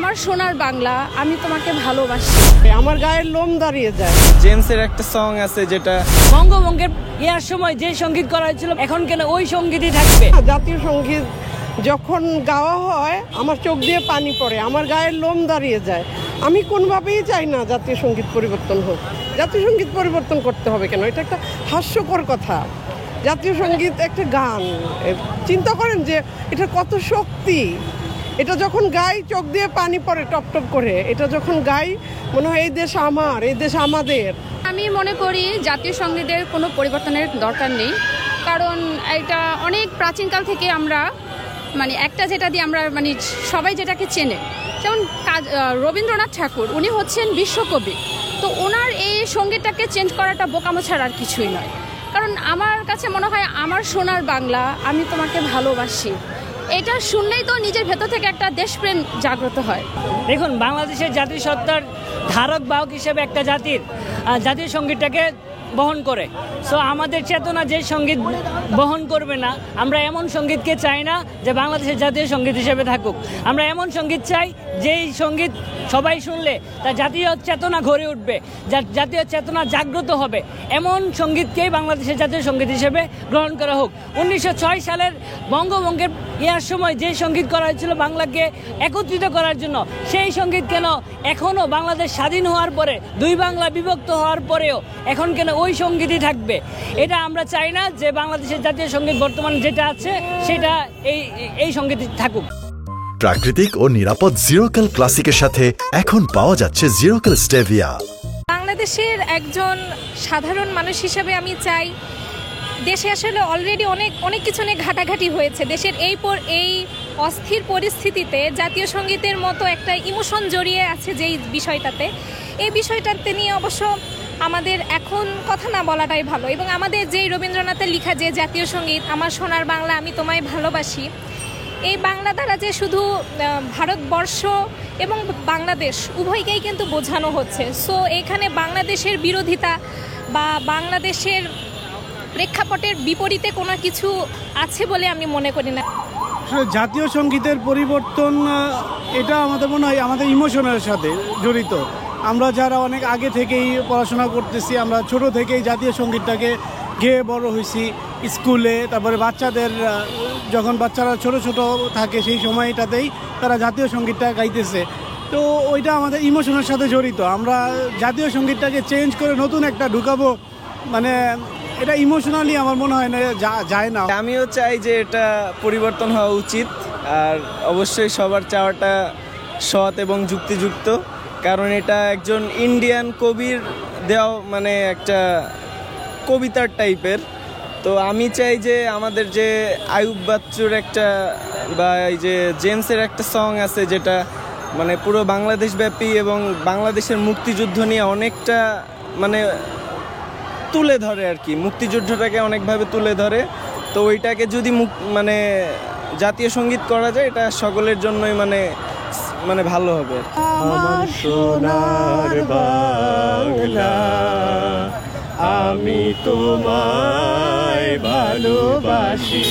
আমার সোনার বাংলা আমি তোমাকে ভালোবাসি। আমার গায়ের লোম দাঁড়িয়ে যায়। জেমসের একটা সং আছে যেটা বঙ্গভঙ্গের ইয়ার সময় যে সঙ্গীত করা হয়েছিল এখন কেন ওই সঙ্গীতই থাকবে? জাতীয় সঙ্গীত যখন গাওয়া হয় আমার চোখ দিয়ে পানি পড়ে, আমার গায়ের লোম দাঁড়িয়ে যায়। আমি কোনোভাবেই চাই না জাতীয় সঙ্গীত পরিবর্তন হোক। জাতীয় সঙ্গীত পরিবর্তন করতে হবে কেন? এটা একটা হাস্যকর কথা। জাতীয় সঙ্গীত একটা গান, চিন্তা করেন যে এটা কত শক্তি। এটা যখন গাই চোখ দিয়ে পানি পড়ে টপ টপ করে। এটা যখন গাই মনে হয় এই দেশ আমার, এই দেশ আমাদের। আমি মনে করি জাতীয় সঙ্গীতের কোনো পরিবর্তনের দরকার নেই, কারণ এটা অনেক প্রাচীনকাল থেকে আমরা একটা যেটা দিয়ে আমরা সবাই যেটাকে চেনে, যেমন রবীন্দ্রনাথ ঠাকুর, উনি হচ্ছেন বিশ্বকবি। তো ওনার এই সঙ্গীতটাকে চেঞ্জ করাটা বোকামো ছাড়া আর কিছুই নয়। কারণ আমার কাছে মনে হয় আমার সোনার বাংলা আমি তোমাকে ভালোবাসি, এটা শুনলেই তো নিজের ভেতর থেকে একটা দেশপ্রেম জাগ্রত হয়। দেখুন, বাংলাদেশের জাতীয় সত্তার ধারক বাহক হিসেবে একটা জাতীয় সঙ্গীতটাকে বহন করে। সো আমাদের চেতনা যে সঙ্গীত বহন করবে না, আমরা এমন সঙ্গীতকে চাই না যে বাংলাদেশের জাতীয় সঙ্গীত হিসেবে থাকুক। আমরা এমন সঙ্গীত চাই যেই সঙ্গীত সবাই শুনলে তার জাতীয় চেতনা গড়ে উঠবে, জাতীয় চেতনা জাগ্রত হবে। এমন সঙ্গীতকেই বাংলাদেশের জাতীয় সঙ্গীত হিসেবে গ্রহণ করা হোক। 1906 সালের বঙ্গভঙ্গের ইয়ার সময় যে সঙ্গীত করা হয়েছিল বাংলাকে একত্রিত করার জন্য, সেই সঙ্গীত কেন এখনও বাংলাদেশ স্বাধীন হওয়ার পরে, দুই বাংলা বিভক্ত হওয়ার পরেও এখন কেন ওই সঙ্গীতই থাকবে? এটা আমরা চাই না যে বাংলাদেশের জাতীয় সঙ্গীত বর্তমানে যেটা আছে সেটা এই সঙ্গীতই থাকুক। প্রাকৃতিক ও নিরাপদ জিরোক্যাল ক্লাসিকের সাথে এখন পাওয়া যাচ্ছে জিরোক্যাল স্টেভিয়া। বাংলাদেশের একজন সাধারণ মানুষ হিসেবে আমি চাই, দেশে আসলে অলরেডি অনেক কিছু নিয়ে ঘাটাঘাটি হয়েছে। দেশের এই অস্থির পরিস্থিতিতে জাতীয় সঙ্গীতের মতো একটা ইমোশন জড়িয়ে আছে যেই বিষয়টাতে, এই বিষয়টাতে নিয়ে অবশ্য আমাদের এখন কথা না বলাটাই ভালো। এবং আমাদের যেই রবীন্দ্রনাথের লেখা যে জাতীয় সঙ্গীত আমার সোনার বাংলা আমি তোমায় ভালোবাসি, এই বাংলা দ্বারা যে শুধু ভারতবর্ষ এবং বাংলাদেশ উভয়কেই কিন্তু বোঝানো হচ্ছে। সো এখানে বাংলাদেশের বিরোধিতা বা বাংলাদেশের প্রেক্ষাপটের বিপরীতে কোনো কিছু আছে বলে আমি মনে করি না। জাতীয় সঙ্গীতের পরিবর্তন এটা আমাদের মনে হয় আমাদের ইমোশনের সাথে জড়িত। আমরা যারা অনেক আগে থেকেই পড়াশোনা করতেছি, আমরা ছোট থেকেই জাতীয় সঙ্গীতটাকে গেয়ে বড় হয়েছি স্কুলে। তারপরে বাচ্চাদের যখন বাচ্চারা ছোট ছোট থাকে সেই সময়টাতেই তারা জাতীয় সঙ্গীতটা গাইতেছে। তো ওইটা আমাদের ইমোশনের সাথে জড়িত। আমরা জাতীয় সঙ্গীতটাকে চেঞ্জ করে নতুন একটা ঢুকাবো, এটা ইমোশনালি আমার মনে হয় না যায় না। আমিও চাই যে এটা পরিবর্তন হওয়া উচিত, আর অবশ্যই সবার চাওয়াটা সৎ এবং যুক্তিযুক্ত। কারণ এটা একজন ইন্ডিয়ান কবির দেওয়া একটা কবিতার টাইপের। তো আমি চাই যে আমাদের যে আয়ুব বাচ্চুর একটা বা এই যে জেমসের একটা সং আছে যেটা পুরো বাংলাদেশ ব্যাপী এবং বাংলাদেশের মুক্তিযুদ্ধ নিয়ে অনেকটা তুলে ধরে আর কি, মুক্তিযুদ্ধটাকে অনেকভাবে তুলে ধরে। তো ওইটাকে যদি জাতীয় সঙ্গীত করা যায়, এটা সকলের জন্যই ভালো হবে। আমার সোনার বাংলা আমি তোমায় ভালোবাসি।